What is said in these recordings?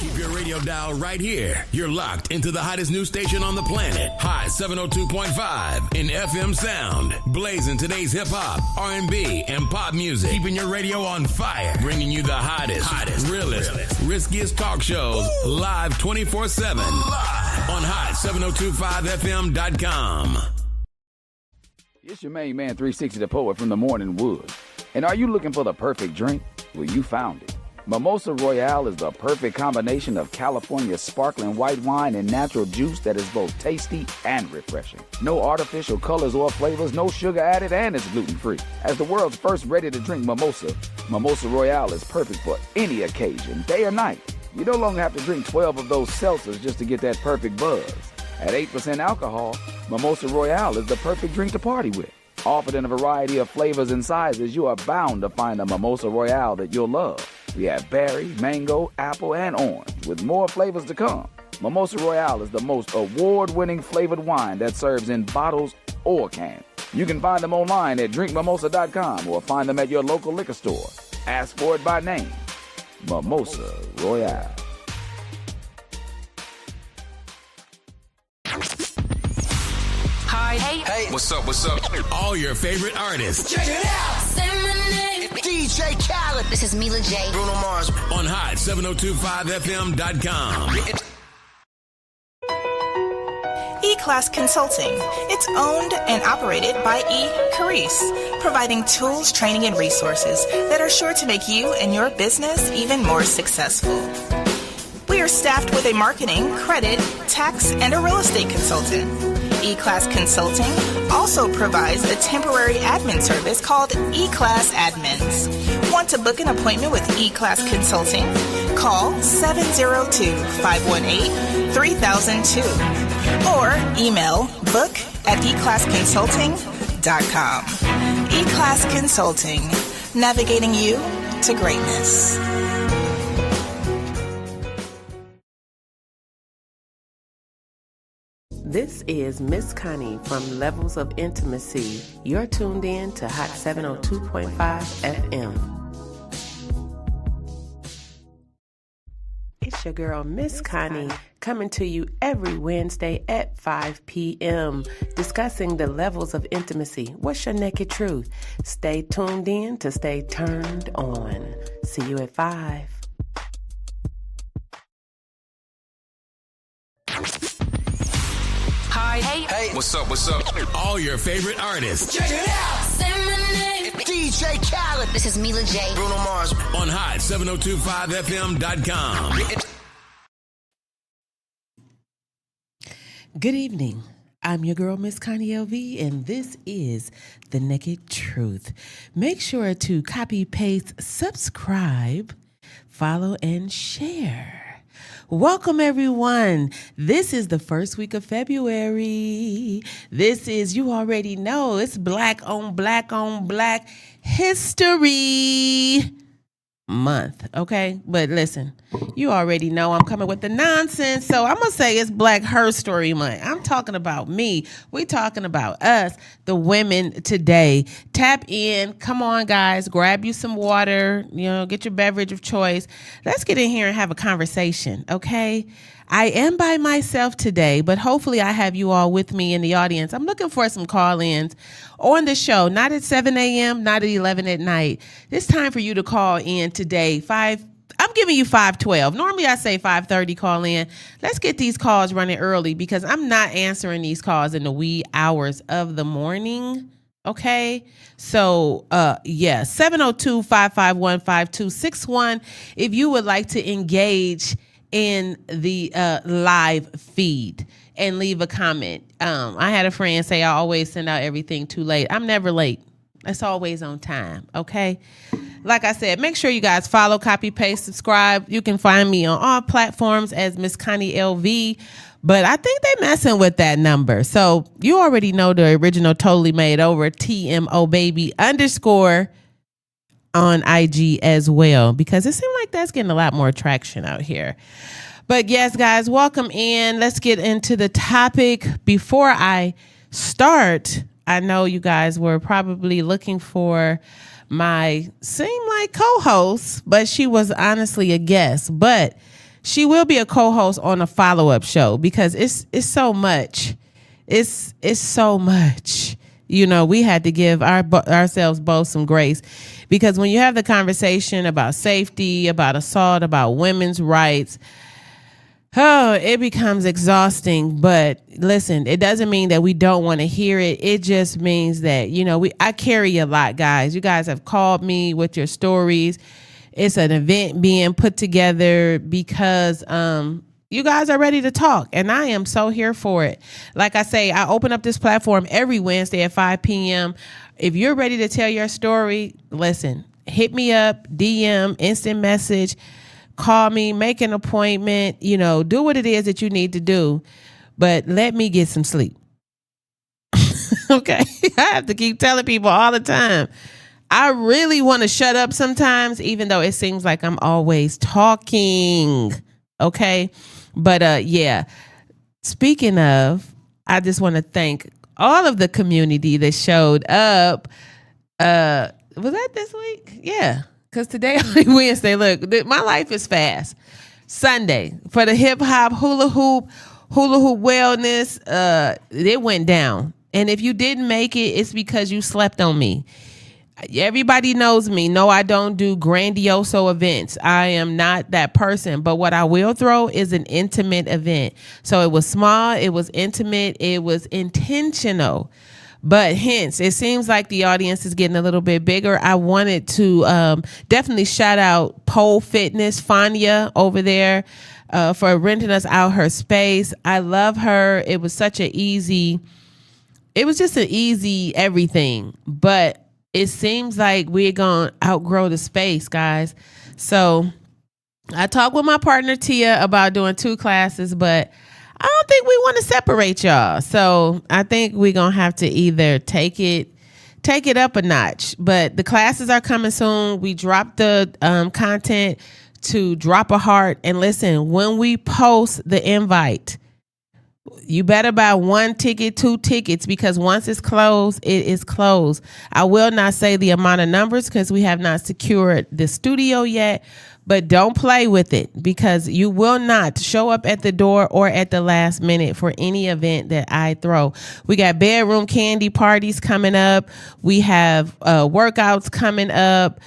Keep your radio dial right here. You're locked into the hottest news station on the planet. Hot 702.5 in FM sound. Blazing today's hip-hop, R&B, and pop music. Keeping your radio on fire. Bringing you the hottest, realest, riskiest talk shows live 24/7 on hot7025fm.com. It's your main man, 360 the Poet from the Morning Wood. And are you looking for the perfect drink? Well, you found it. Mimosa Royale is the perfect combination of California sparkling white wine and natural juice that is both tasty and refreshing. No artificial colors or flavors, no sugar added, and it's gluten-free. As the world's first ready-to-drink mimosa, Mimosa Royale is perfect for any occasion, day or night. You no longer have to drink 12 of those seltzers just to get that perfect buzz. At 8% alcohol, Mimosa Royale is the perfect drink to party with. Offered in a variety of flavors and sizes, you are bound to find a Mimosa Royale that you'll love. We have berry, mango, apple, and orange, with more flavors to come. Mimosa Royale is the most award-winning flavored wine that serves in bottles or cans. You can find them online at drinkmimosa.com or find them at your local liquor store. Ask for it by name. Mimosa Royale. Hi. Hey. What's up? All your favorite artists. Check it out. Say my name. DJ Khaled. This is Mila J. Bruno Mars. On hot 7025fm.com. E-Class Consulting. It's owned and operated by E-Carice, providing tools, training, and resources that are sure to make you and your business even more successful. We are staffed with a marketing, credit, tax, and a real estate consultant. E-Class Consulting also provides a temporary admin service called E-Class Admins. Want to book an appointment with E-Class Consulting? Call 702-518-3002 or email book@eclassconsulting.com. E-Class Consulting, navigating you to greatness. This is Miss Connie from Levels of Intims.C. You're tuned in to Hot 702.5 FM. It's your girl, Miss Connie, coming to you every Wednesday at 5 p.m., discussing the levels of intimacy. What's your naked truth? Stay tuned in to stay turned on. See you at 5. Hi. Hey. What's up? All your favorite artists. Check it out. Say my name. DJ Khaled. This is Mila J. Bruno Mars. On hot 7025fm.com. Good evening. I'm your girl, Miss Connie LV, and this is The Naked Truth. Make sure to copy, paste, subscribe, follow, and share. Welcome, everyone. This is the first week of February. This is, you already know, it's Black on Black History Month, okay? But listen, you already know I'm coming with the nonsense, so I'm going to say it's Black Her Story Month. I'm talking about me. We're talking about us, the women today. Tap in. Come on, guys. Grab you some water. Get your beverage of choice. Let's get in here and have a conversation, okay? I am by myself today, but hopefully I have you all with me in the audience. I'm looking for some call-ins on the show, not at 7 a.m., not at 11 at night. It's time for you to call in today. I'm giving you 5:12. Normally I say 5:30 call in. Let's get these calls running early because I'm not answering these calls in the wee hours of the morning. Okay. So, 702-551-5261. If you would like to engage in the live feed and leave a comment. I had a friend say I always send out everything too late. I'm never late. It's always on time. Okay. Like I said, make sure you guys follow, copy, paste, subscribe. You can find me on all platforms as Miss Connie LV, but I think they messing with that number. So you already know the original Totally Made Over TMO baby _ on IG as well, because it seemed like that's getting a lot more traction out here. But yes, guys, welcome in. Let's get into the topic. Before I start, I know you guys were probably looking for my seem like co-host, but she was honestly a guest. But she will be a co-host on a follow-up show because it's so much. It's so much. You know, we had to give ourselves both some grace, because when you have the conversation about safety, about assault, about women's rights, it becomes exhausting. But listen, it doesn't mean that we don't want to hear it. It just means that, you know, I carry a lot, guys. You guys have called me with your stories. It's an event being put together because you guys are ready to talk, and I am so here for it. Like I say, I open up this platform every Wednesday at 5 p.m. If you're ready to tell your story, listen, hit me up, DM, instant message, call me, make an appointment, you know, do what it is that you need to do, but let me get some sleep. Okay. I have to keep telling people all the time. I really want to shut up sometimes, even though it seems like I'm always talking. Okay. But yeah, speaking of, I just want to thank all of the community that showed up. Was that this week? Yeah. Because today only Wednesday. Look, my life is fast. Sunday for the hip hop hula hoop wellness. It went down. And if you didn't make it, it's because you slept on me. Everybody knows me. No, I don't do grandioso events. I am not that person. But what I will throw is an intimate event. So it was small. It was intimate. It was intentional. But hence, it seems like the audience is getting a little bit bigger. I wanted to definitely shout out Pole Fitness, Fania over there, for renting us out her space. I love her. It was just an easy everything. But it seems like we're going to outgrow the space, guys. So I talked with my partner, Tia, about doing 2 classes, but I don't think we want to separate y'all. So I think we're going to have to either take it up a notch. But the classes are coming soon. We dropped the content to drop a heart. And listen, when we post the invite, you better buy 1 ticket, 2 tickets, because once it's closed, it is closed. I will not say the amount of numbers because we have not secured the studio yet, but don't play with it, because you will not show up at the door or at the last minute for any event that I throw. We got bedroom candy parties coming up. We have workouts coming up.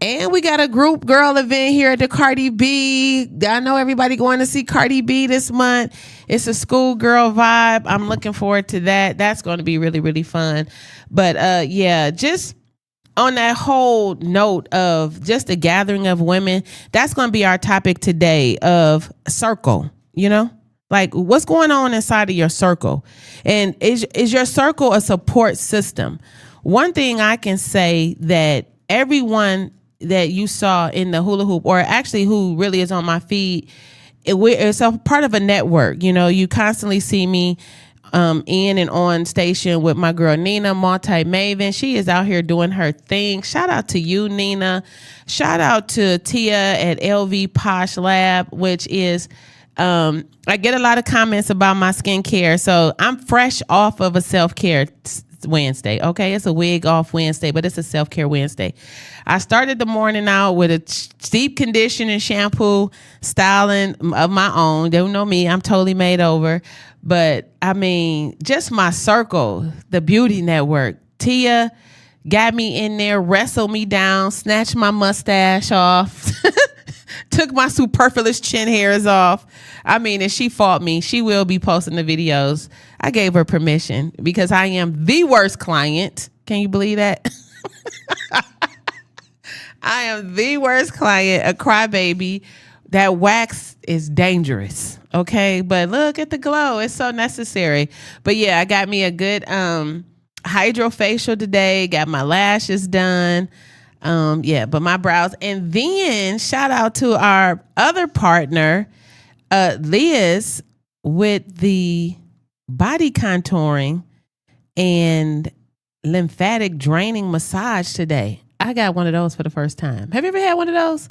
And we got a group girl event here at the Cardi B. I know everybody going to see Cardi B this month. It's a schoolgirl vibe. I'm looking forward to that. That's going to be really, really fun. But yeah, just on that whole note of just a gathering of women, that's going to be our topic today, of circle, you know? Like, what's going on inside of your circle? And is your circle a support system? One thing I can say, that everyone that you saw in the hula hoop, or actually who really is on my feed, it's a part of a network. You know, you constantly see me in and on station with my girl Nina, Multi Maven. She is out here doing her thing. Shout out to you, Nina. Shout out to Tia at LV Posh Lab, which is I get a lot of comments about my skincare. So I'm fresh off of a self-care Wednesday. Okay, it's a wig off Wednesday, but it's a self-care Wednesday. I started the morning out with a deep conditioning, shampoo, styling of my own. They don't know me. I'm totally made over. But I mean, just my circle, the beauty network. Tia got me in there, wrestled me down, snatched my mustache off, took my superfluous chin hairs off. I mean, and she fought me. She will be posting the videos. I gave her permission because I am the worst client. Can you believe that? I am the worst client, a crybaby. That wax is dangerous. Okay. But look at the glow. It's so necessary. But yeah, I got me a good hydrofacial today. Got my lashes done. Yeah, but my brows. And then shout out to our other partner, Liz, with the body contouring and lymphatic draining massage today. I got one of those for the first time. Have you ever had one of those?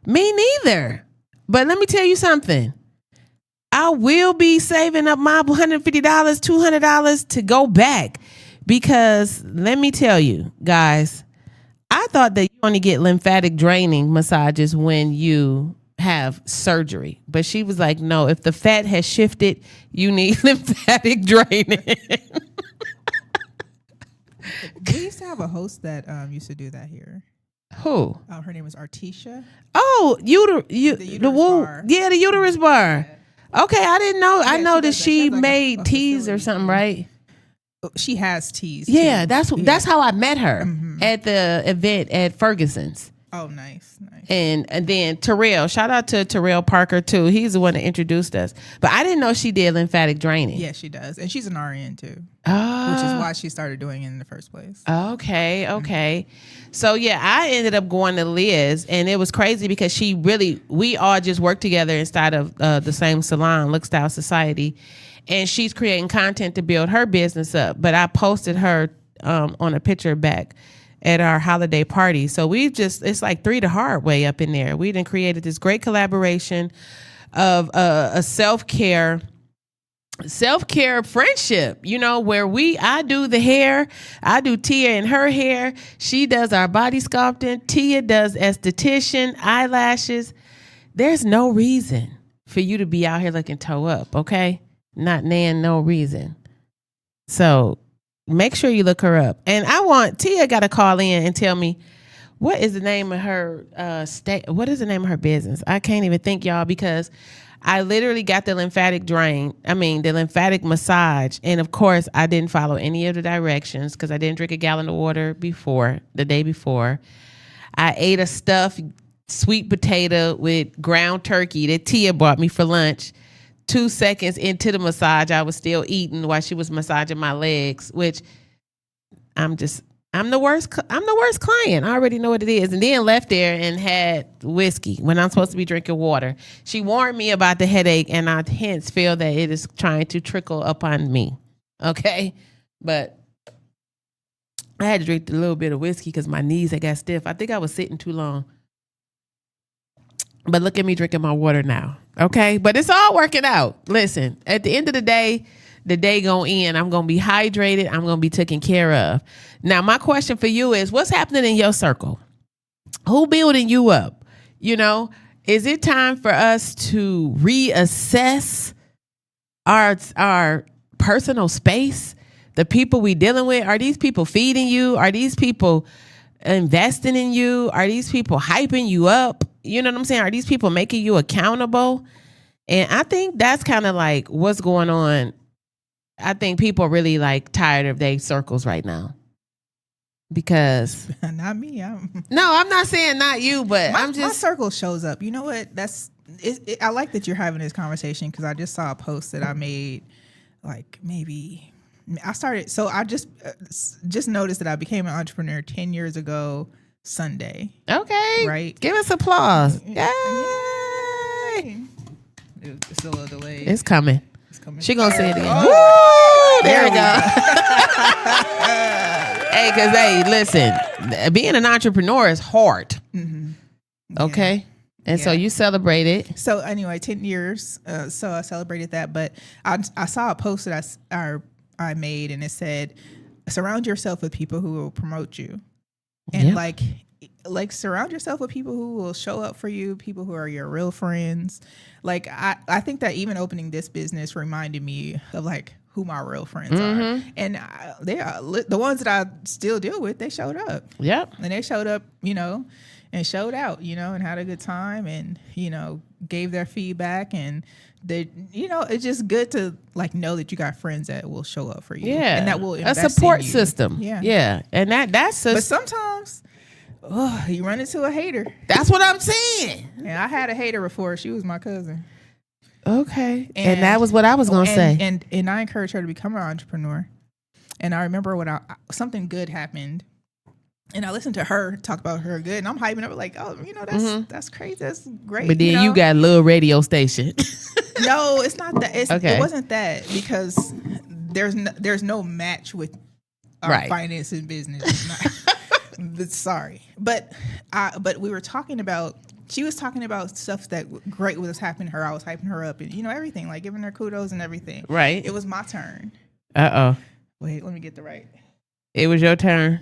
Me neither. But let me tell you something. I will be saving up my $150, $200 to go back, because let me tell you, guys, I thought that you only get lymphatic draining massages when you have surgery. But she was like, no, if the fat has shifted, you need lymphatic draining. We used to have a host that used to do that here. Who? Her name was Artisha. Oh, the uterus bar. Yeah, the uterus bar. Yeah. Okay, I didn't know. I know that she like made a teas or facility. something, right? She has teas. Yeah, too. that's how I met her at the event at Ferguson's. Oh, nice. And then Terrell, shout out to Terrell Parker too. He's the one that introduced us. But I didn't know she did lymphatic draining. Yeah, she does, and she's an RN too, Oh. which is why she started doing it in the first place. Okay. So yeah, I ended up going to Liz, and it was crazy because we all just worked together inside of the same salon, Look Style Society, and she's creating content to build her business up. But I posted her on a picture back at our holiday party. So it's like 3 the hard way up in there. We then created this great collaboration of a self-care friendship, where I do the hair, I do Tia and her hair, she does our body sculpting, Tia does esthetician, eyelashes. There's no reason for you to be out here looking toe up, okay? Not no reason. So make sure you look her up. And Tia got to call in and tell me what is the name of her what is the name of her business? I can't even think, y'all, because I literally got the lymphatic massage. And of course, I didn't follow any of the directions because I didn't drink a gallon of water the day before. I ate a stuffed sweet potato with ground turkey that Tia bought me for lunch. 2 seconds into the massage, I was still eating while she was massaging my legs, which I'm the worst client. I already know what it is. And then left there and had whiskey when I'm supposed to be drinking water. She warned me about the headache, and I hence feel that it is trying to trickle upon me. Okay. But I had to drink a little bit of whiskey because my knees had got stiff. I think I was sitting too long. But look at me drinking my water now. Okay. But it's all working out. Listen, at the end of the day gonna end. I'm gonna be hydrated. I'm gonna be taken care of. Now, my question for you is, what's happening in your circle? Who building you up? Is it time for us to reassess our personal space? The people we dealing with, are these people feeding you? Are these people investing in you? Are these people hyping you up? You know what I'm saying? Are these people making you accountable? And I think that's kind of like what's going on. I think people are really like tired of their circles right now. Because not me. No, I'm not saying not you, but my circle shows up. You know what? I like that you're having this conversation because I just saw a post that I made like maybe I started. So I just noticed that I became an entrepreneur 10 years ago Sunday. Okay. Right. Give us applause. Yay. It's a little delayed. It's coming. She gonna say it again. Oh, there we go. Hey, because listen, being an entrepreneur is hard. Mm-hmm. Okay. And so you celebrated. So anyway, 10 years. So I celebrated that. But I saw a post that I made, and it said, surround yourself with people who will promote you. And like surround yourself with people who will show up for you, people who are your real friends. Like I think that even opening this business reminded me of like who my real friends are. And they are the ones that I still deal with. They showed up. Yep. And they showed up, and showed out, and had a good time and, gave their feedback. And they, it's just good to like know that you got friends that will show up for you. Yeah. And that will invest a support in you. system. Yeah. Yeah. And that's but sometimes you run into a hater. That's what I'm saying. And I had a hater before. She was my cousin. Okay. And that was what I was going to say. And I encouraged her to become an entrepreneur. And I remember when something good happened. And I listened to her talk about her good, and I'm hyping up like, oh, that's crazy, that's great. But then you got a little radio station. No, it's not that. Okay. It wasn't that, because there's no match with our finance and business. Sorry, but we were talking about. She was talking about stuff that great was happening to her. I was hyping her up, and everything, like giving her kudos and everything. Right. It was my turn. Wait, let me get the right. It was your turn.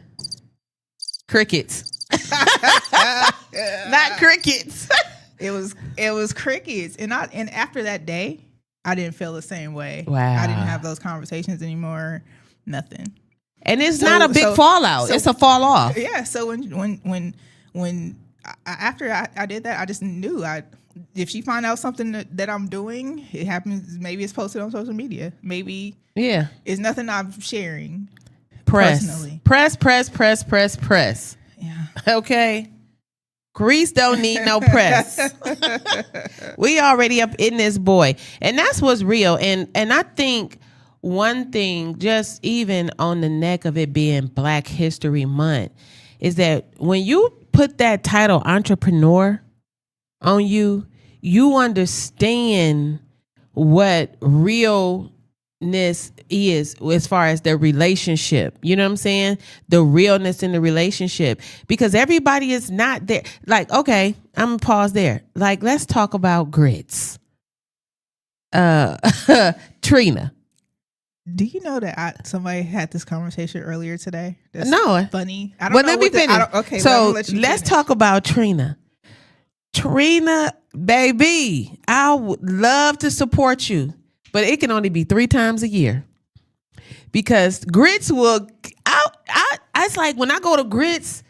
Crickets. Not crickets. It was crickets, and after that day, I didn't feel the same way. Wow. I didn't have those conversations anymore. Nothing. And it's not a big fallout. It's a fall off. Yeah. So when after I did that, I just knew if she find out something that I'm doing, it happens. Maybe it's posted on social media. Maybe it's nothing I'm sharing. Personally. Press. Yeah. Okay. Grease don't need no press. We already up in this boy. And that's what's real. And I think one thing, just even on the neck of it being Black History Month, is that when you put that title entrepreneur on you, you understand what realness is as far as the relationship. You know what I'm saying? The realness in the relationship. Because everybody is not there. Like, okay, I'm gonna pause there. Like, let's talk about grits. Trina. Do you know that somebody had this conversation earlier today? That's No. funny. I don't know. Let me finish. Okay, so let's finish. Talk about Trina. Trina, baby, I would love to support you, but it can only be 3 times a year because grits will. It's like when I go to grits,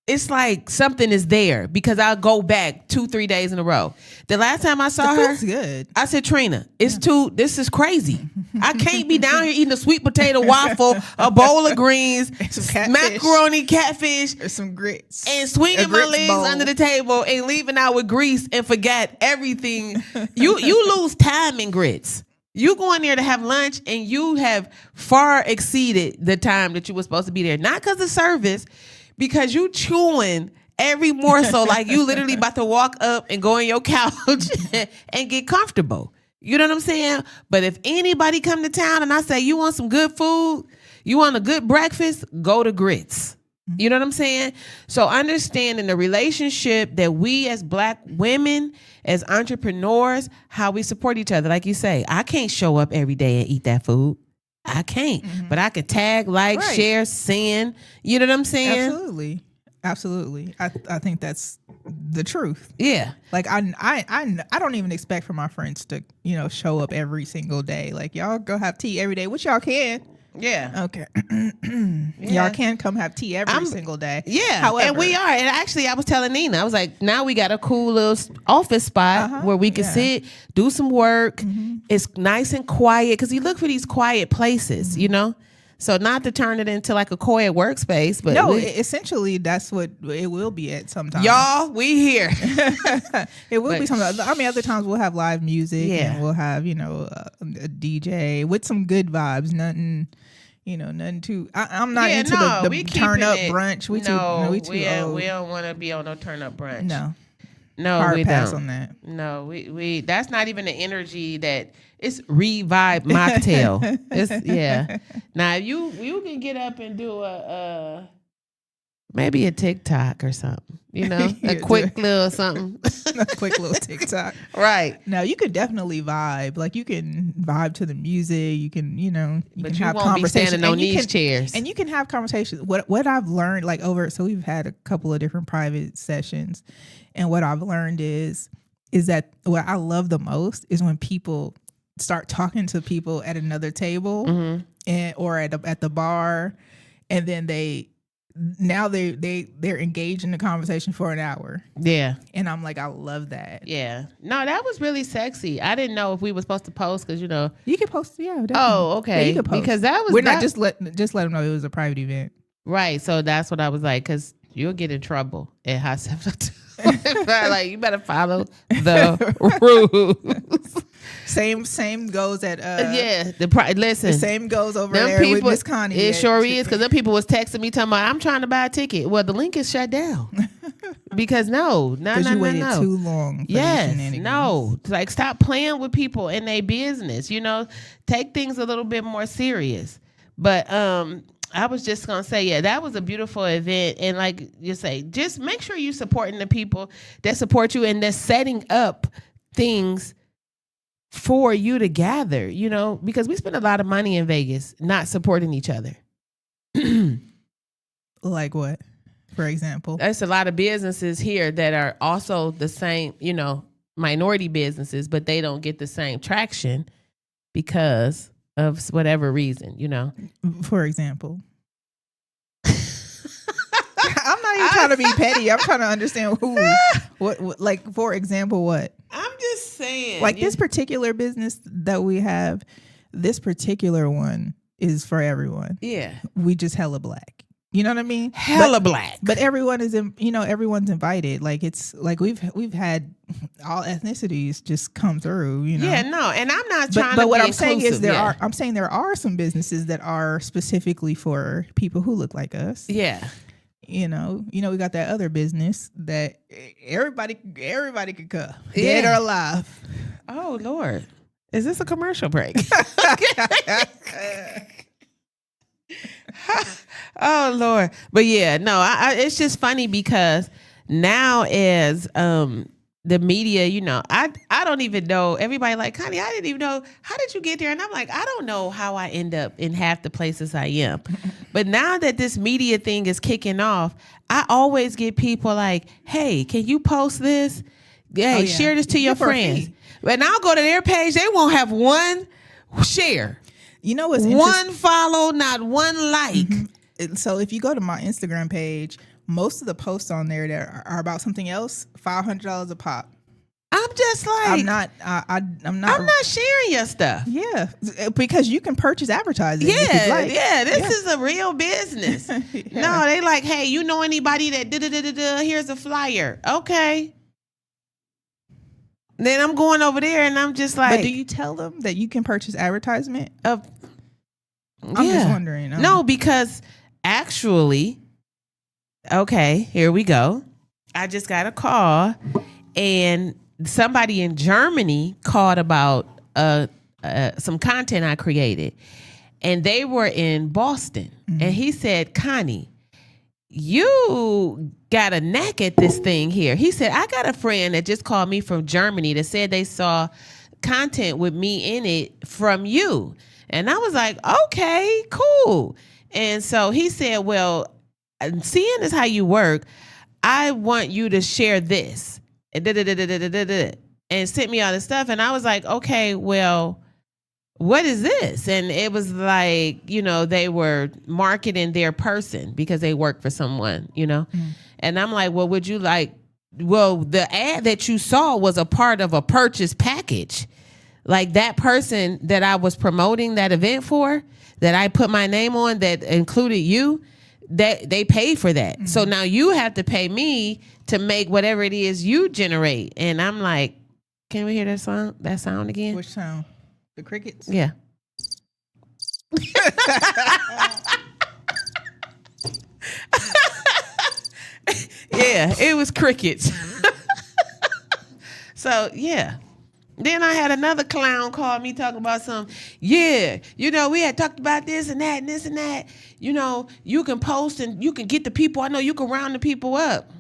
it's like something is there because I'll go back 2-3 days in a row. The last time I saw her, good. I said, Trina, this is crazy. I can't be down here eating a sweet potato waffle, a bowl of greens, some macaroni, catfish, or some grits, and swinging my legs under the table and leaving out with grease and forget everything. You lose time in grits. You go in there to have lunch and you have far exceeded the time that you were supposed to be there. Not because of service, because you chewing every morsel like you literally about to walk up and go on your couch and get comfortable. You know what I'm saying? But if anybody come to town and I say, you want some good food? You want a good breakfast? Go to grits. You know what I'm saying? So understanding the relationship that we as Black women, as entrepreneurs, how we support each other. Like you say, I can't show up every day and eat that food. I can't. But I can tag, like, share, send. You know what I'm saying? Absolutely. I think that's the truth. Yeah. Like I don't even expect for my friends to, show up every single day. Like, y'all go have tea every day, which y'all can. Yeah. Okay. Y'all can come have tea every single day. Yeah. However, and we are. And actually, I was telling Nina, I was like, now we got a cool little office spot where we can sit, do some work. It's nice and quiet because you look for these quiet places, So not to turn it into like a quiet workspace, but essentially that's what it will be at sometimes. Y'all, we here. It will be sometimes. I mean, other times we'll have live music. Yeah. And we'll have, a DJ with some good vibes. Nothing too. I'm not into the turn up brunch. We don't want to be on no turn up brunch. No, hard we pass don't. On that. No, we that's not even the energy that it's revive mocktail. Now you can get up and do a maybe a TikTok or something. A quick little something. A quick little TikTok. Right. No, you could definitely vibe. Like you can vibe to the music. You can, but can you have won't be standing on these chairs. And you can have conversations. What I've learned, so we've had a couple of different private sessions, and what I've learned is that what I love the most is when people start talking to people at another table or at the bar, and then they're engaged in the conversation for an hour. Yeah. And I'm like, I love that. Yeah. No, that was really sexy. I didn't know if we were supposed to post because, You can post, yeah. Definitely. Oh, okay. Yeah, you can post. Because that was... We're not just let them know it was a private event. Right. So that's what I was like, because you'll get in trouble at Hot 702. Like, you better follow the rules. Same goes at listen. The same goes over there with Miss Connie. It sure is, because them people was texting me talking about I'm trying to buy a ticket. Well, the link is shut down because no, you waited too long. No, like stop playing with people in their business. Take things a little bit more serious. But I was just gonna say, that was a beautiful event, and like you say, just make sure you're supporting the people that support you and that's setting up things for you to gather, because we spend a lot of money in Vegas not supporting each other. Like what, for example? There's a lot of businesses here that are also the same, minority businesses, but they don't get the same traction because of whatever reason, you know. For example. I'm not even trying to be petty. I'm trying to understand who, what, like, for example, what? I'm just saying. Like this particular business that we have, this particular one is for everyone. Yeah. We just hella black. You know what I mean? Hella black. But everyone is, everyone's invited. Like it's like we've had all ethnicities just come through, you know? Yeah, no. And I'm not trying to But what be I'm saying is inclusive, I'm saying there are some businesses that are specifically for people who look like us. Yeah. You know, we got that other business that everybody could come, dead or alive. Oh Lord, is this a commercial break? Oh Lord, but yeah, no, it's just funny because now as the media, you know, I don't even know. Everybody like, Connie, I didn't even know. How did you get there? And I'm like, I don't know how I end up in half the places I am. But now that this media thing is kicking off, I always get people like, hey, can you post this? Hey, share this to your friends. And I'll go to their page. They won't have one share. You know what's one follow, not one like. Mm-hmm. So if you go to my Instagram page, most of the posts on there that are about something else, $500 a pop. I'm just like, I'm not sharing your stuff. Yeah, because you can purchase advertising. Yeah, this is a real business. No, they like, hey, you know anybody that here's a flyer. Okay. Then I'm going over there and I'm just like, but do you tell them that you can purchase advertisement? I'm just wondering. No, because actually, okay, here we go. I just got a call and somebody in Germany called about some content I created, and they were in Boston. Mm-hmm. And he said, Connie, you got a knack at this thing here. He said, I got a friend that just called me from Germany that said they saw content with me in it from you. And I was like, okay, cool. And so he said, well, seeing as how you work, I want you to share this. And sent me all this stuff. And I was like, okay, well, what is this? And it was like, you know, they were marketing their person because they work for someone, you know? Mm. And I'm like, well, would you like, well, the ad that you saw was a part of a purchase package. Like that person that I was promoting that event for, that I put my name on, that included you, that they paid for that. Mm-hmm. So now you have to pay me to make whatever it is you generate. And I'm like, can we hear that sound again? Which sound? The crickets? Yeah. Yeah, it was crickets. So, yeah. Then I had another clown call me talking about you know, we had talked about this and that and this and that. You know, you can post and you can get the people. I know you can round the people up.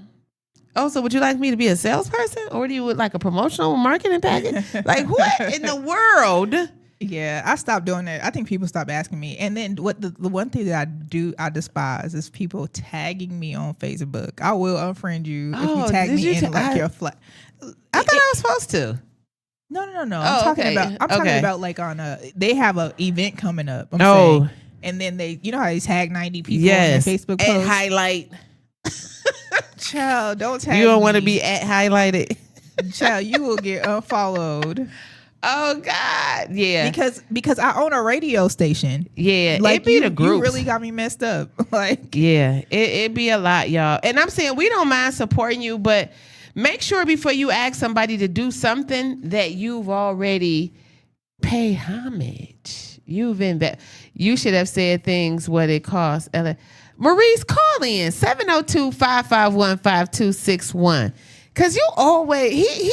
Oh, so would you like me to be a salesperson, or do you would like a promotional marketing package? Like what in the world? Yeah, I stopped doing that. I think people stopped asking me. And then what the one thing that I despise is people tagging me on Facebook. I will unfriend you if you tag me in like your flat. I thought I was supposed to. No. I'm talking about like on they have a event coming up. Saying, and then they, you know how they tag 90 people on their Facebook post? And highlight. Child, don't tag me. You don't want to be highlighted. Child, you will get unfollowed. Oh God, yeah. Because I own a radio station. Yeah, like it be the groups. You really got me messed up. Like, yeah, it be a lot, y'all. And I'm saying we don't mind supporting you, but make sure before you ask somebody to do something that you've already paid homage. You should have said things what it costs. Maurice, call in 702-551-5261. Cause you always he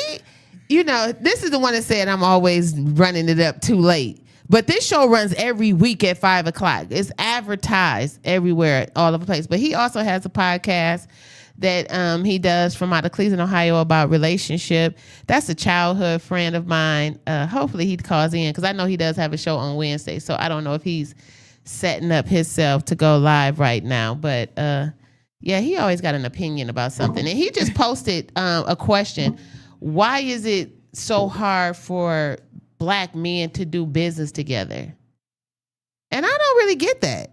you know, this is the one that said I'm always running it up too late. But this show runs every week at 5:00. It's advertised everywhere, all over the place. But he also has a podcast that he does from out of Cleveland, Ohio, about relationship. That's a childhood friend of mine. Hopefully he calls in, because I know he does have a show on Wednesday. So I don't know if he's setting up himself to go live right now. But yeah, he always got an opinion about something. And he just posted a question. why is it so hard for Black men to do business together? And I don't really get that.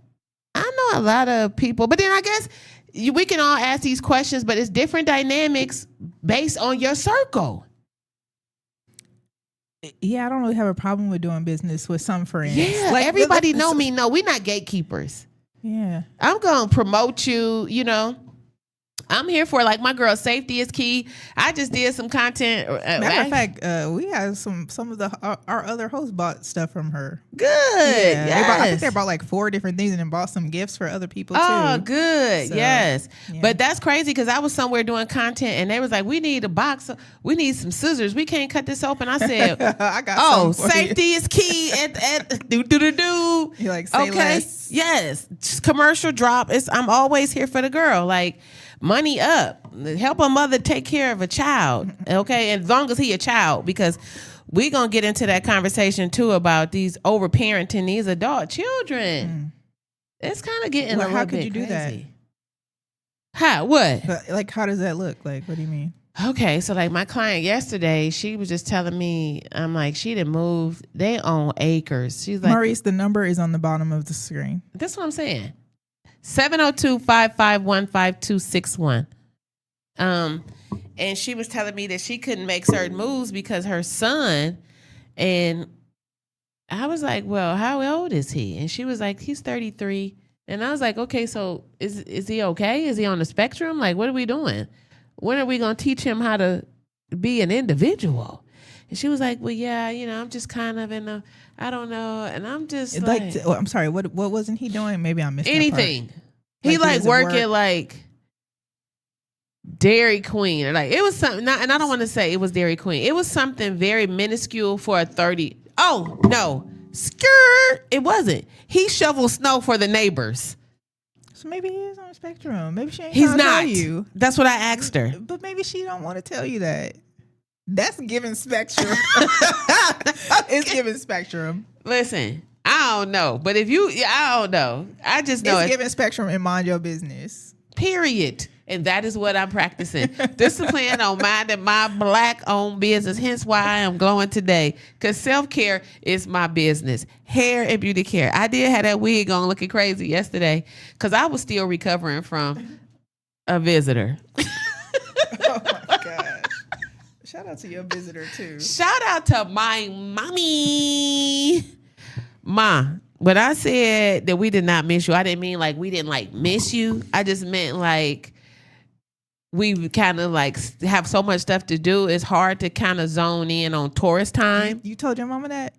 I know a lot of people, but then I guess we can all ask these questions, but it's different dynamics based on your circle. Yeah, I don't really have a problem with doing business with some friends. Yeah, like everybody know me. No, we're not gatekeepers. Yeah, I'm gonna promote you. You know, I'm here for, like, my girl, safety is key. I just did some content. Matter of fact, we had some of our other hosts bought stuff from her. Good. Yeah, Yes. I think they bought like 4 different things and then bought some gifts for other people too. Oh, good. So, yes. yeah. But that's crazy because I was somewhere doing content and they was like, we need a box. We need some scissors. We can't cut this open. I said, I got some for safety is key. At do. You like, say less. Yes. Just commercial drop. I'm always here for the girl. Like, money up. Help a mother take care of a child. Okay. And as long as he a child, because we're going to get into that conversation too about these overparenting these adult children. It's kind of getting a little bit how could you do crazy. How? What? But, like, how does that look? Like, what do you mean? Okay, so like my client yesterday, she was just telling me, I'm like, she done moved. They own acres. She's like, Maurice, the number is on the bottom of the screen. that's what I'm saying. 702-551-5261. And she was telling me that she couldn't make certain moves because her son, and I was like, well, how old is he? And she was like, he's 33. And I was like, okay, so is he okay? Is he on the spectrum? Like, what are we doing? When are we going to teach him how to be an individual? And she was like, well, yeah, you know, I'm just kind of in a, I don't know. And I'm just like I'm sorry, what wasn't he doing? Maybe I missed anything. That part. He like doesn't work work. at like Dairy Queen, or like it was something, and I don't want to say it was Dairy Queen. It was something very minuscule for a 30. Oh no, skirt. It wasn't. He shovels snow for the neighbors. So maybe he is on the spectrum. Maybe she ain't He's trying to not. tell you. That's what I asked her. But maybe she don't want to tell you that. That's giving spectrum. It's giving spectrum. Listen, I don't know, but if you, I don't know. I just know It's giving spectrum and mind your business. Period. And that is what I'm practicing. Discipline on minding my Black-owned business. Hence why I am glowing today. Because self-care is my business. Hair and beauty care. I did have that wig on looking crazy yesterday because I was still recovering from a visitor. Oh my gosh. Shout out to your visitor too. Shout out to my mommy. Ma, when I said that we did not miss you, I didn't mean like we didn't like miss you. I just meant like we kind of like have so much stuff to do. It's hard to kind of zone in on tourist time. You told your mama that?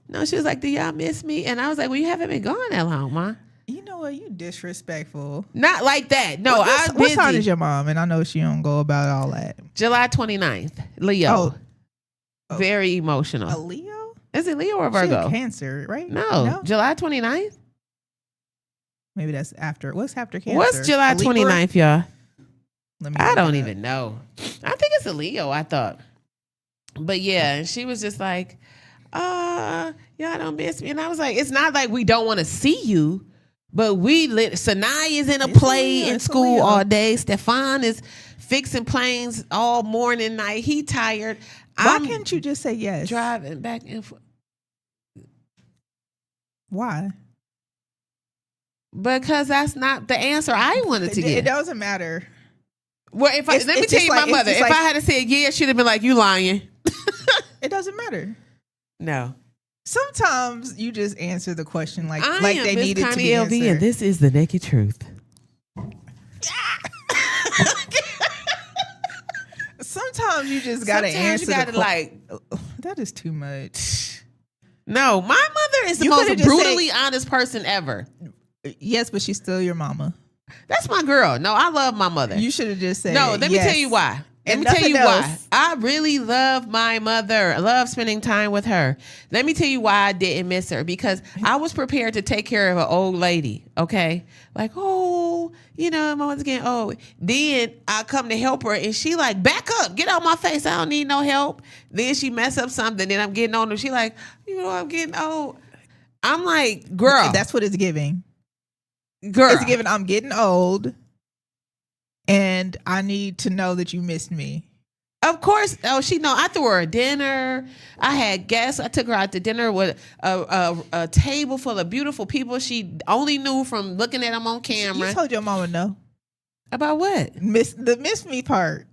No, she was like, do y'all miss me? And I was like, well, you haven't been gone that long, Ma. You know what? You disrespectful. Not like that. No, I'm what busy. sign is your mom? And I know she don't go about all that. July 29th, Leo. Oh. Very emotional. A Leo? Is it Leo or She had Virgo? Cancer, right? No, July 29th. Maybe that's after. What's after Cancer? What's July A Libra? 29th, y'all? Let me I look don't it even know. I think it's a Leo, I thought. But yeah, and she was just like, y'all don't miss me. And I was like, it's not like we don't want to see you, but Sanai is in a play in school all day. Stefan is fixing planes all morning, night. He tired. Why can't you just say yes? Driving back and forth. Why? Because that's not the answer I wanted to It get. doesn't matter. Well, let me tell just you like- my mother. it's If just I had said yeah, she'd have been like, you lying. It doesn't matter. No. Sometimes you just answer the question like I am they Miss needed to Connie be LV, answered. and this is the naked truth. Sometimes you just gotta Sometimes answer. you gotta like. That is too much. No, my mother is the You most could've just brutally honest person ever. Yes, but she's still your mama. That's my girl. No, I love my mother. You should have just said. No, let me yes. tell you why. Let And me tell you nothing why. else. I really love my mother. I love spending time with her. Let me tell you why I didn't miss her. Because I was prepared to take care of an old lady. Okay. Like, oh, my mother's getting old. Then I come to help her and she like, back up, get out my face. I don't need no help. Then she mess up something. Then I'm getting on her. She like, I'm getting old. I'm like, girl. That's what it's giving. Girl. It's giving. I'm getting old, and I need to know that you missed me. Of course. Oh, she know. I threw her a dinner. I had guests. I took her out to dinner with a table full of beautiful people she only knew from looking at them on camera. You told your mama no. About what? Miss me part.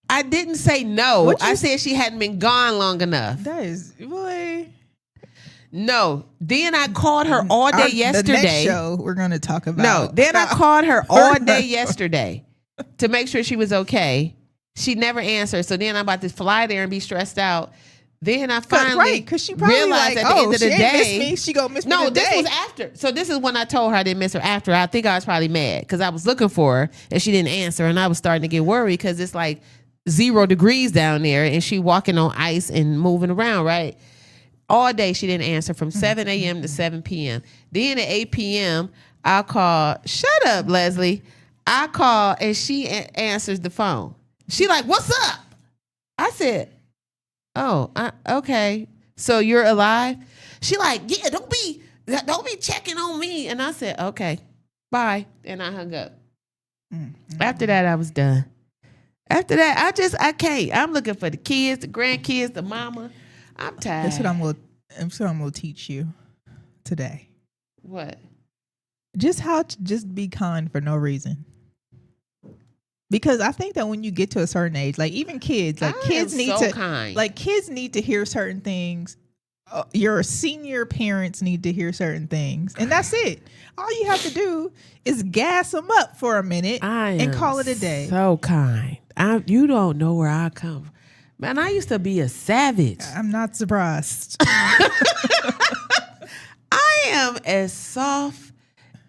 I didn't say no. I said she hadn't been gone long enough. That is, boy. No. Then I called her all day yesterday. The next show we're going to talk about. No. Then I called her all day yesterday to make sure she was okay. She never answered. So then I'm about to fly there and be stressed out. Then I finally because she probably realized like, at the end of the day, miss me. She gonna miss me. No, today. this was after. So this is when I told her I didn't miss her. After I think I was probably mad because I was looking for her and she didn't answer, and I was starting to get worried because it's like 0 degrees down there and she walking on ice and moving around. Right, all day she didn't answer from 7 a.m. to 7 p.m. Then at 8 p.m. I call. Shut up, Leslie. I call and she answers the phone. She like, what's up? I said, oh, okay. So you're alive? She like, yeah, don't be checking on me. And I said, okay, bye. And I hung up. After that, I was done. After that, I can't. I'm looking for the kids, the grandkids, the mama. I'm tired. That's what I'm gonna teach you today. What? Just how to just be kind for no reason. Because I think that when you get to a certain age, like even kids, like kids need to hear certain things. Your senior parents need to hear certain things, and that's it. All you have to do is gas them up for a minute and call it a day. So kind. You don't know where I come from. Man, I used to be a savage. I'm not surprised. I am as soft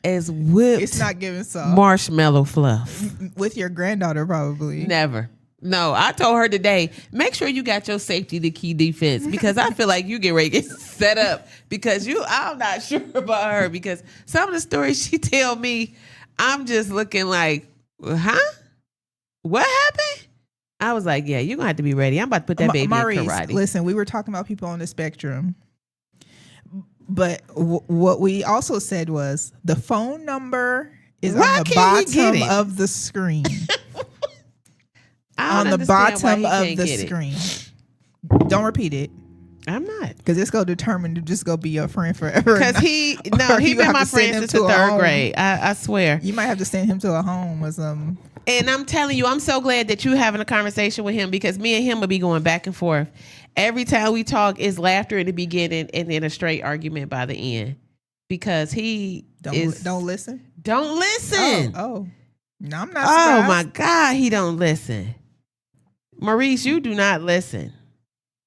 as whipped. It's not giving soft marshmallow fluff. With your granddaughter, probably. Never. No, I told her today, make sure you got your safety the key defense because I feel like you get ready to get set up because I'm not sure about her because some of the stories she tell me, I'm just looking like, huh? What happened? I was like, yeah, you're going to have to be ready. I'm about to put that baby Maurice, in karate. Listen, we were talking about people on the spectrum. But what we also said was the phone number is on the bottom of the screen. On the bottom of the screen. Don't repeat it. I'm not. Because it's going to determine to just go be your friend forever. Because he been my friend since the 3rd grade. I swear. You might have to send him to a home or something. And I'm telling you, I'm so glad that you having a conversation with him because me and him will be going back and forth. Every time we talk is laughter in the beginning and then a straight argument by the end. Because he don't listen. Don't listen. Oh. No, I'm not surprised. Oh my God, he don't listen. Maurice, you do not listen.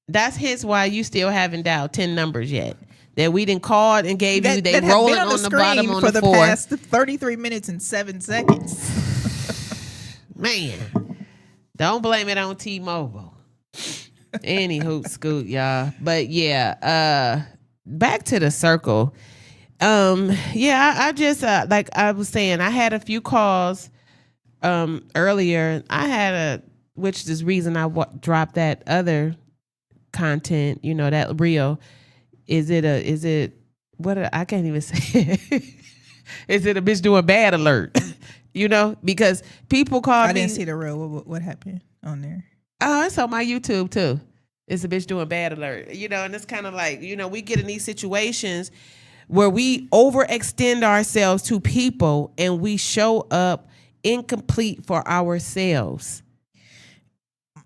That's hence why you still haven't dialed 10 numbers yet. That we didn't call and gave you. They rolling on the bottom on for the the past 33 minutes and 7 seconds. Man, don't blame it on T-Mobile. Any hoot scoot, y'all. But yeah, back to the circle. I just like I was saying, I had a few calls earlier. Which is reason I dropped that other content. You know, that reel. I can't even say it. Is it a bitch doing bad alert? You know, because people call me. I didn't see the reel. What happened on there? Oh, it's on my YouTube too. It's a bitch doing bad alert. You know, and it's kind of like, you know, we get in these situations where we overextend ourselves to people and we show up incomplete for ourselves.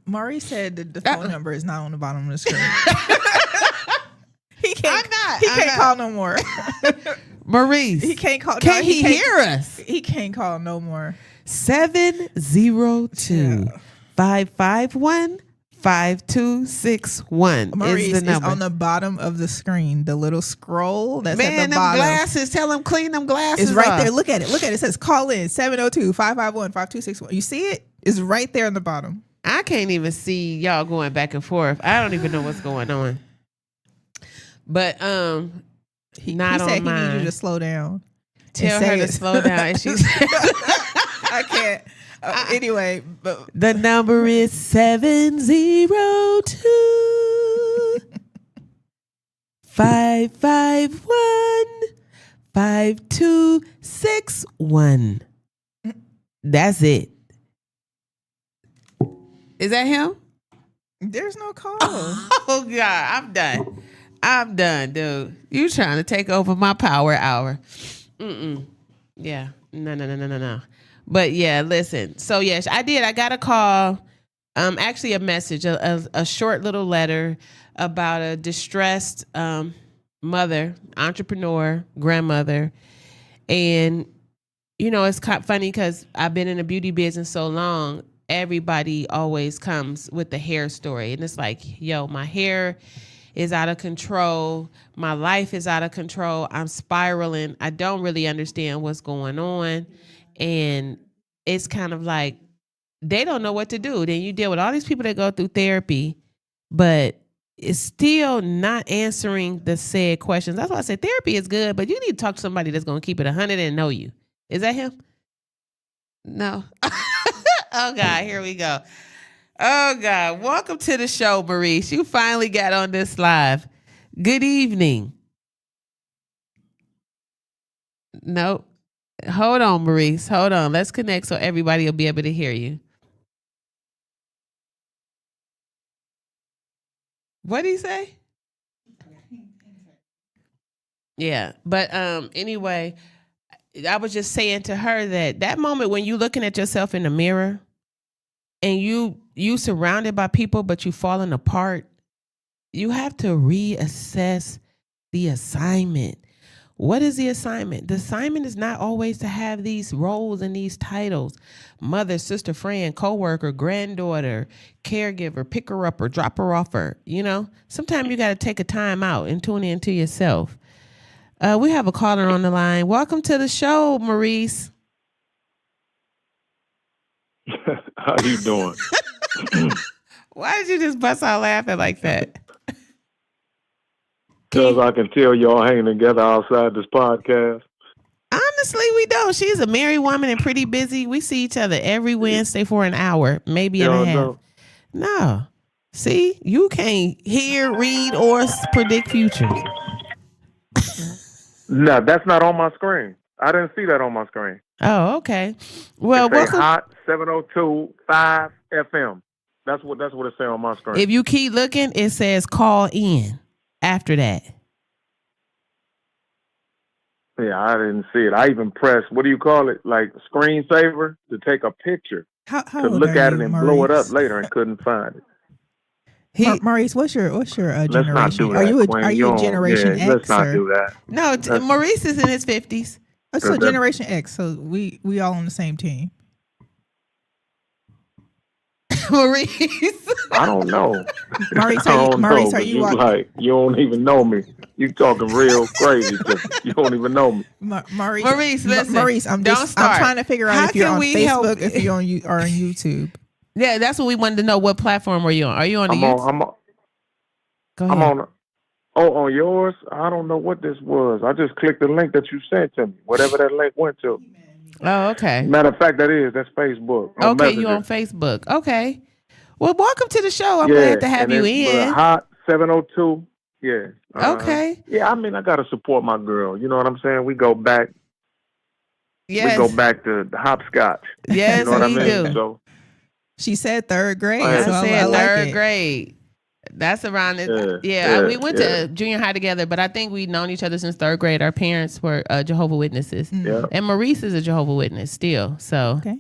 Maury said that the phone number is not on the bottom of the screen. He can't call no more. Maurice. He can't call. Can he hear us? He can't call no more. 702-551-5261 Maurice is the number. Is on the bottom of the screen. The little scroll that's at the them bottom. Glasses. Tell him clean them glasses. It's right off. there. Look at it. It says call in 702-551-5261. You see it? It's right there on the bottom. I can't even see y'all going back and forth. I don't even know what's going on. But he not said on mine. He needs you to slow down. Tell her to slow down. And she's I can't. Anyway, but the number is 702-551-5261. That's it. Is that him? There's no call. Oh God, I'm done, dude. You trying to take over my power hour? Yeah, no. But yeah, listen. So yes, I did. I got a call. Actually, a message, a short little letter about a distressed mother, entrepreneur, grandmother, and it's kind of funny because I've been in the beauty business so long. Everybody always comes with the hair story, and it's like, yo, my hair is out of control. My life is out of control. I'm spiraling. I don't really understand what's going on, and it's kind of like they don't know what to do. Then you deal with all these people that go through therapy, but it's still not answering the said questions. That's why I said therapy is good, but you need to talk to somebody that's going to keep it 100 and know you. Is that him? No. Oh, God, here we go. Oh, God. Welcome to the show, Maurice. You finally got on this live. Good evening. Nope. Hold on, Maurice. Hold on. Let's connect so everybody will be able to hear you. What did he say? Yeah. But anyway, I was just saying to her that moment when you looking at yourself in the mirror and you surrounded by people, but you falling apart, you have to reassess the assignment. What is the assignment? The assignment is not always to have these roles and these titles: mother, sister, friend, coworker, granddaughter, caregiver, pick her up or drop her off her. Sometimes you got to take a time out and tune into yourself. We have a caller on the line. Welcome to the show, Maurice. How you doing? Why did you just bust out laughing like that? Because I can tell y'all hanging together outside this podcast. Honestly, we don't. She's a married woman and pretty busy. We see each other every Wednesday for an hour, maybe and a half. Don't. No. See, you can't hear, read, or predict futures. No, that's not on my screen. I didn't see that on my screen. Oh, okay. Well, it say Hot 702.5 FM. That's what it says on my screen. If you keep looking, it says call in after that. Yeah, I didn't see it. I even pressed, what do you call it? Like screensaver to take a picture. How to look at it and Maurice? blow it up later and couldn't find it. Maurice, what's your generation? Let's not do that, Are you Generation X? Let's not do that. No, Maurice is in his 50s. So Generation X. So we all on the same team. Maurice. I don't know. Maurice, are you like, you don't even know me. You talking real crazy. You don't even know me. Maurice, listen. Maurice, I'm trying to figure out if you're on Facebook, if you're on YouTube. Yeah, that's what we wanted to know. What platform are you on? Are you on YouTube? I'm on. On yours? I don't know what this was. I just clicked the link that you sent to me. Whatever that link went to. Oh, okay. Matter of fact, that's Facebook. Okay, you on Facebook. Okay. Well, welcome to the show. I'm glad to have you in. Hot 702. Yeah. Okay. Yeah, I mean, I got to support my girl. You know what I'm saying? We go back. Yes. We go back to the hopscotch. Yes, you know what I mean? do. So, she said third grade. I so said I third grade. That's around it. Yeah, we went to junior high together, but I think we've known each other since third grade. Our parents were Jehovah's Witnesses. Yeah. And Maurice is a Jehovah's Witness still. So, okay.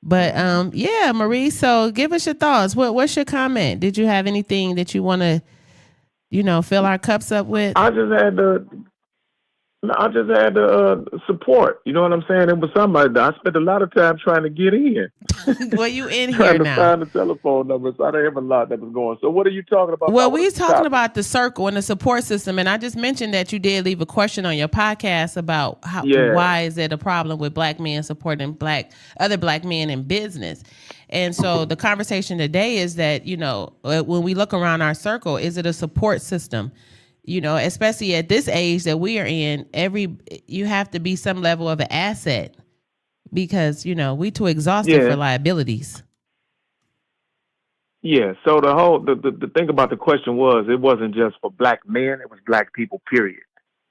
But yeah, Maurice, so give us your thoughts. What's your comment? Did you have anything that you want to, fill our cups up with? I just had to support. You know what I'm saying? It was somebody that I spent a lot of time trying to get in. Well, you in trying here to now. find the telephone number. So I didn't have a lot that was going. So what are you talking about? Well, we're talking about the circle and the support system. And I just mentioned that you did leave a question on your podcast about why is it a problem with black men supporting other black men in business. And so the conversation today is that, when we look around our circle, is it a support system? Especially at this age that we are in, you have to be some level of an asset because, we too exhausted for liabilities. Yeah. So the thing about the question it wasn't just for black men, it was black people, period.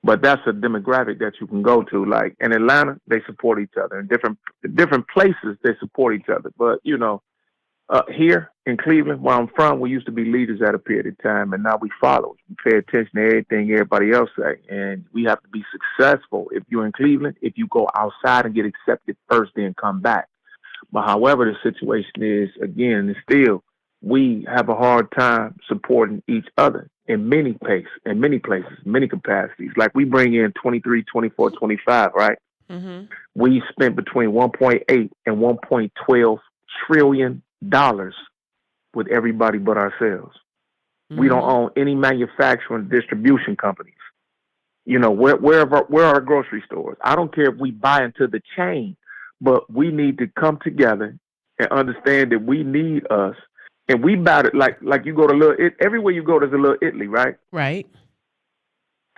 But that's a demographic that you can go to. Like in Atlanta, they support each other. In different places, they support each other. But, here in Cleveland, where I'm from, we used to be leaders at a period of time, and now we follow. We pay attention to everything everybody else say, and we have to be successful. If you're in Cleveland, if you go outside and get accepted first, then come back. But however the situation is, again, and still, we have a hard time supporting each other in many places, many capacities. Like we bring in 23, 24, 25, right? Mm-hmm. We spent between 1.8 and 1.12 trillion dollars with everybody but ourselves. Mm-hmm. We don't own any manufacturing distribution companies. You know, where are our grocery stores? I don't care if we buy into the chain, but we need to come together and understand that we need us. And we buy it like you go to everywhere you go, there's a little Italy, right? Right.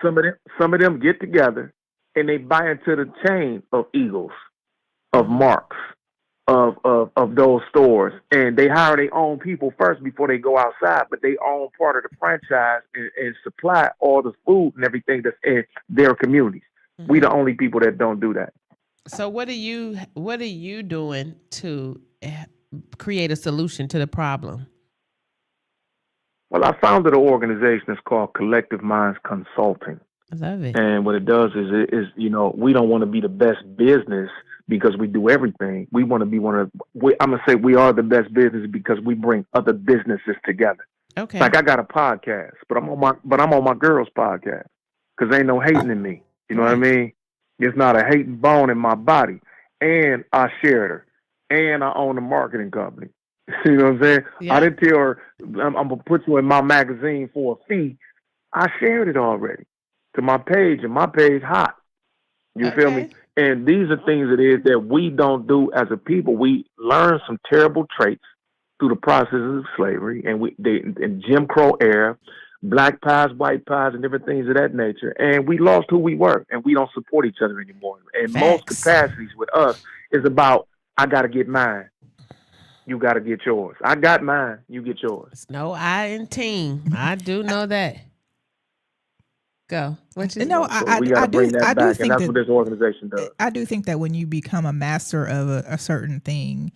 Some of them get together and they buy into the chain of Eagles, of Marks, of those stores, and they hire their own people first before they go outside. But they own part of the franchise and supply all the food and everything that's in their communities. Mm-hmm. We the only people that don't do that. So what are you doing to create a solution to the problem? Well, I founded an organization that's called Collective Minds Consulting. I love it. And what it does is you know, we don't want to be the best business because we do everything. We want to be I'm going to say we are the best business because we bring other businesses together. Okay. Like I got a podcast, but I'm on my girl's podcast because ain't no hating in me. You know what I mean? There's not a hating bone in my body. And I shared her. And I own a marketing company. You know what I'm saying? Yeah. I didn't tell her, I'm going to put you in my magazine for a fee. I shared it already to my page, and my page hot. You feel me? And these are things that we don't do as a people. We learn some terrible traits through the process of slavery and in Jim Crow era, black pies, white pies, and different things of that nature. And we lost who we were, and we don't support each other anymore. And most capacities with us is about, I got to get mine. You got to get yours. I got mine. You get yours. It's no I in team. I do know that. Go. What you know? We got to bring that back, and that's what this organization does. I do think that when you become a master of a certain thing,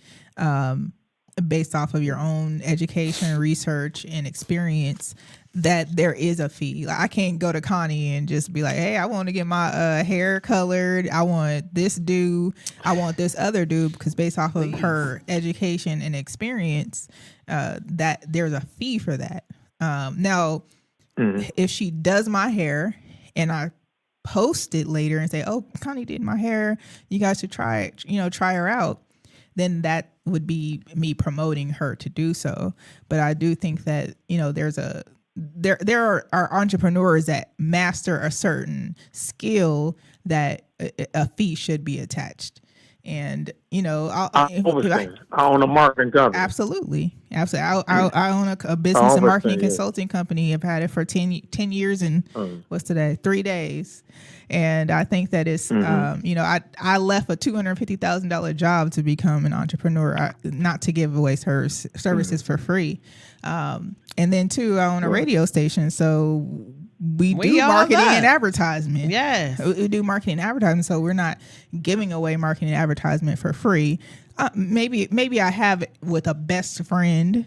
based off of your own education, research, and experience, that there is a fee. Like, I can't go to Connie and just be like, hey, I want to get my hair colored. I want this dude. I want this other dude, because based off of her education and experience, that there's a fee for that. Now, if she does my hair and I post it later and say, oh, Connie did my hair, you guys should try it, try her out, then that would be me promoting her to do so. But I do think that, there are entrepreneurs that master a certain skill that a fee should be attached. And, I own a marketing company. Absolutely. I own a business and marketing consulting company. I've had it for 10 years and what's today? 3 days. And I think that it's, I left a $250,000 job to become an entrepreneur, not to give away services for free. And then too, I own a radio station. So we do marketing and advertisement. Yes. We do marketing and advertisement. So we're not giving away marketing and advertisement for free. Maybe I have it with a best friend,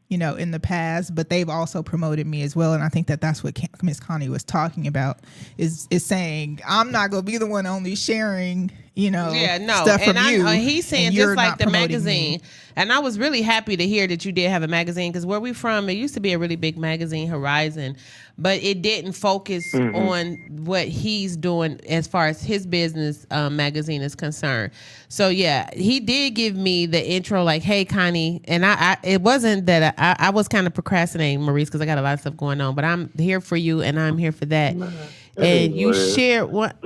in the past, but they've also promoted me as well. And I think that that's what Miss Connie was talking about, is saying, I'm not going to be the one only sharing, stuff from you. He's saying just like the magazine. Me. And I was really happy to hear that you did have a magazine, because where we from, it used to be a really big magazine, Horizon, but it didn't focus on what he's doing as far as his business magazine is concerned. So yeah, he did give me the intro, like, hey, Connie, and it wasn't that I was kind of procrastinating, Maurice, because I got a lot of stuff going on, but I'm here for you and I'm here for that. And you shared what?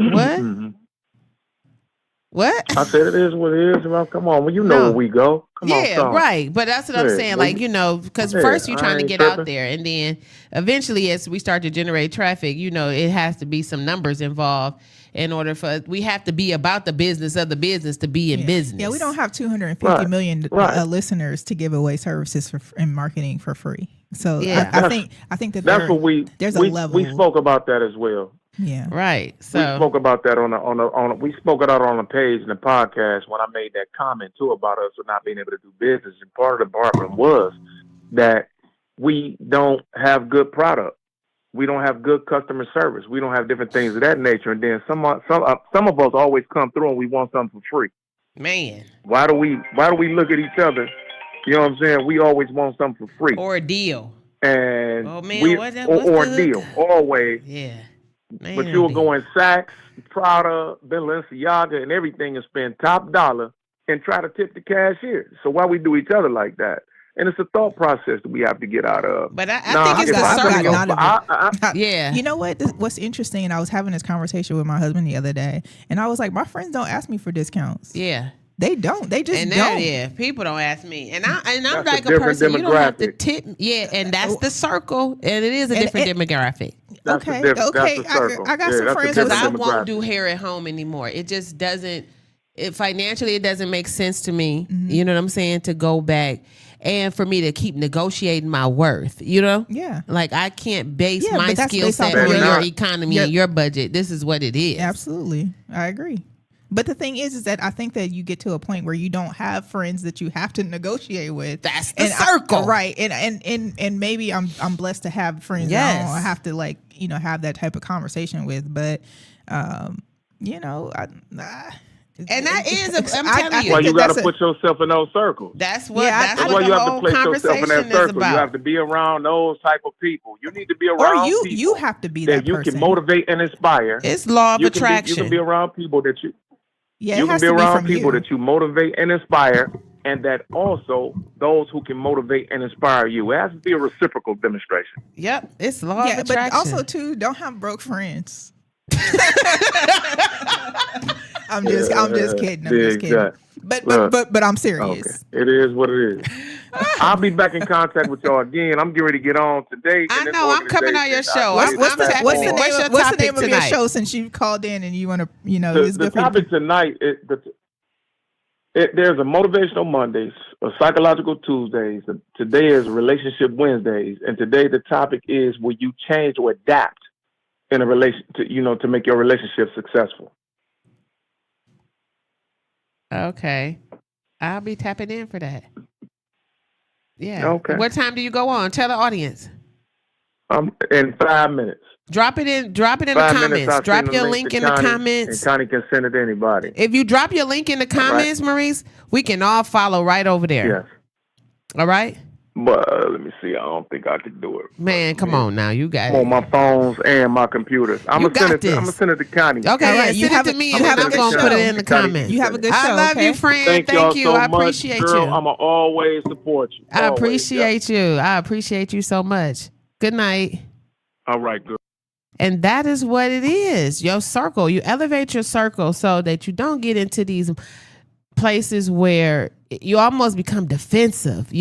What? I said it is what it is. Come on, where we go. Come on, right. But that's what I'm saying. Like, because first you're trying to get out there, and then eventually, as we start to generate traffic, it has to be some numbers involved in order for we have to be about the business of the business to be in business. Yeah, we don't have 250 million listeners to give away services and marketing for free. So I think that that's what there's a level. We spoke about that as well. Yeah. Right. We So spoke about that we spoke about it on the page in the podcast when I made that comment too about us not being able to do business. And part of the problem was that we don't have good product. We don't have good customer service. We don't have different things of that nature. And then some of us always come through and we want something for free. man. Why do we look at each other? You know what I'm saying? We always want something for free. Or a deal. And Oh man, what's the deal. Always. Yeah. Man, But you'll go in Saks, Prada, Balenciaga, and everything and spend top dollar and try to tip the cashier. So why we do each other like that? And it's a thought process that we have to get out of. But I think it's the circle. Yeah. You know what? What's interesting, and I was having this conversation with my husband the other day, and I was like, my friends don't ask me for discounts. Yeah. They don't. They just don't. Yeah, people don't ask me, and I'm that's like a person. You don't have to tip. Yeah, and that's the circle, and it is a different demographic. Okay. I got some friends because I won't do hair at home anymore. It just doesn't. Financially, it doesn't make sense to me. Mm-hmm. You know what I'm saying? To go back. And for me to keep negotiating my worth, you know? Yeah. Like I can't base my skill set on your economy and your budget. This is what it is. Absolutely. I agree. But the thing is that I think that you get to a point where you don't have friends that you have to negotiate with. That's the circle. Right. And maybe I'm blessed to have friends that I don't have to have that type of conversation with. But and that is, I'm telling you. Well, you got to put yourself in those circles. That's what. That's why you have to place yourself in that circle. You have to be around those type of people. You need to be around people. You have to be that you person. Can motivate and inspire. It's law of attraction. You can be around people that you. Yeah, you can be around people that you motivate and inspire, and that also those who can motivate and inspire you. It has to be a reciprocal demonstration. Yep, it's law of attraction. But also too, don't have broke friends. I'm just kidding. Exactly. But I'm serious. Okay. It is what it is. I'll be back in contact with y'all again. I'm getting ready to get on today. I know. I'm coming on your show. What's the name of your show since you called in and you want to, the topic tonight, there's a Motivational Mondays, a Psychological Tuesdays. Today is Relationship Wednesdays. And today the topic is, will you change or adapt in a relation to make your relationship successful? Okay. I'll be tapping in for that. Yeah. Okay. What time do you go on? Tell the audience. In 5 minutes. Drop it in the comments. Drop your link in the comments. And Connie can send it to anybody. If you drop your link in the comments, Maurice, we can all follow right over there. Yes. All right? But let me see. I don't think I can do it. Man, come on now. You got it. On my phones and my computers. I'm going to send it to Connie. Okay, right. Send it to me and then I'm going to put it in the comments. You have a good show. I love you, friend. Thank you. I appreciate you. I'm going to always support you. I appreciate you. I appreciate you so much. Good night. All right, good. And that is what it is. Your circle. You elevate your circle so that you don't get into these places where you almost become defensive,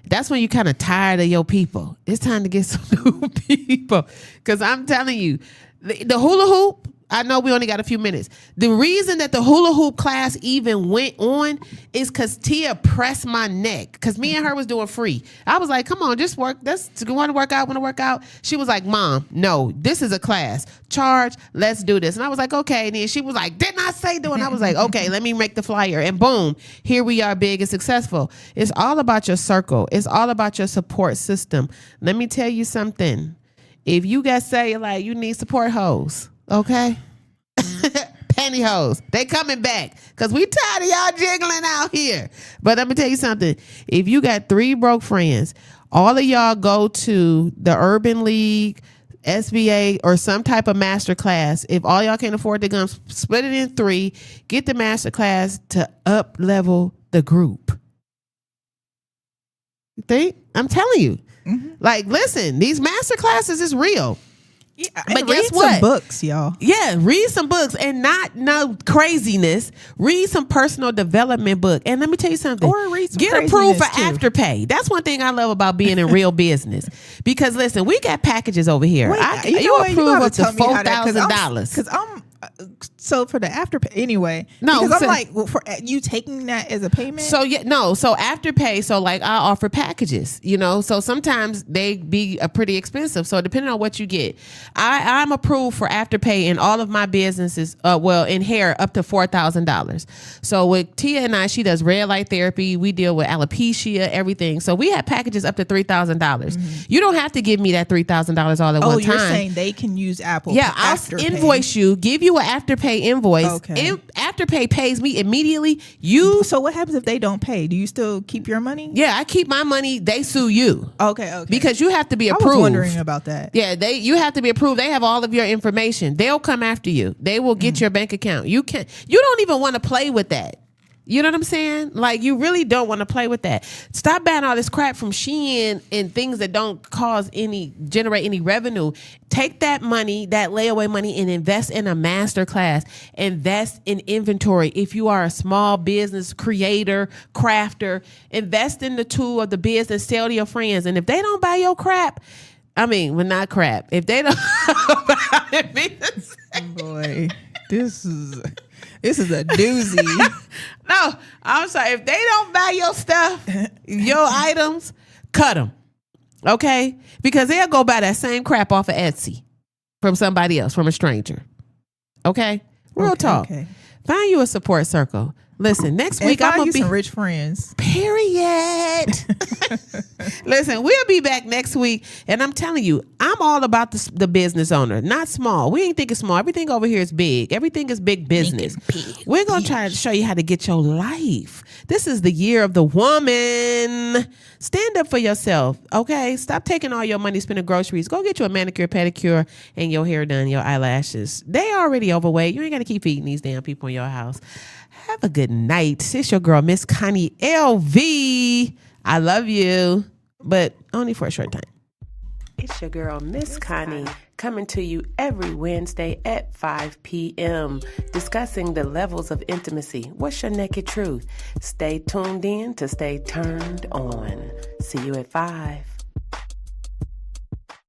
That's when you kind of tired of your people. It's time to get some new people. Because I'm telling you, the hula hoop, I know we only got a few minutes. The reason that the hula hoop class even went on is because Tia pressed my neck. Because me and her was doing free. I was like, come on, just work. Want to work out? She was like, Mom, no, this is a class. Charge, let's do this. And I was like, okay. And then she was like, didn't I say do it? And I was like, okay, let me make the flyer. And boom, here we are, big and successful. It's all about your circle. It's all about your support system. Let me tell you something. If you got you need support hoes. Okay. Pantyhose. They coming back because we tired of y'all jiggling out here. But let me tell you something. If you got 3 broke friends, all of y'all go to the Urban League, SBA, or some type of master class. If all y'all can't afford the guns, split it in 3. Get the master class to up level the group. You think? I'm telling you. Mm-hmm. Listen, these master classes is real. Yeah, but guess what? Some books, y'all. Yeah, read some books and not no craziness. Read some personal development book. And let me tell you something. Or read some Get approved for Afterpay. That's one thing I love about being in real business. Because listen, we got packages over here. You approve up to $4,000. Because So for the Afterpay, anyway. No, because so, I'm like, well, for you taking that as a payment. So so Afterpay. So like I offer packages, So sometimes they be pretty expensive. So depending on what you get, I'm approved for Afterpay in all of my businesses. In hair up to $4,000. So with Tia and I, she does red light therapy. We deal with alopecia, everything. So we have packages up to $3,000. You don't have to give me that $3,000 all at one time. Oh, you're saying they can use Apple? Yeah, I'll invoice you, give you an Afterpay invoice. Okay. Afterpay pays me immediately. So what happens if they don't pay? Do you still keep your money? Yeah, I keep my money. They sue you. Okay. Because you have to be approved. I was wondering about that. Yeah, you have to be approved. They have all of your information. They'll come after you. They will get your bank account. You don't even want to play with that. You know what I'm saying? Like, you really don't want to play with that. Stop buying all this crap from Shein and things that don't generate any revenue. Take that money, that layaway money, and invest in a master class. Invest in inventory. If you are a small business creator, crafter, invest in the tool of the business, sell to your friends. And if they don't buy your crap, not crap. If they don't boy, this is a doozy. No, I'm sorry. If they don't buy your stuff, your items, cut them. Okay? Because they'll go buy that same crap off of Etsy from somebody else, from a stranger. Okay? Real talk. Okay. Find you a support circle. Listen, next week I'm gonna be some rich friends. Period. Listen, we'll be back next week, and I'm telling you, I'm all about the business owner, not small. We ain't thinking small. Everything over here is big. Everything is big business. We're gonna try to show you how to get your life. This is the year of the woman. Stand up for yourself, okay? Stop taking all your money spending groceries. Go get you a manicure, pedicure, and your hair done, your eyelashes. They already overweight. You ain't got to keep feeding these damn people in your house. Have a good night. It's your girl, Miss Connie LV. I love you, but only for a short time. It's your girl, Miss Connie, coming to you every Wednesday at 5 p.m., discussing the levels of intimacy. What's your naked truth? Stay tuned in to stay turned on. See you at 5.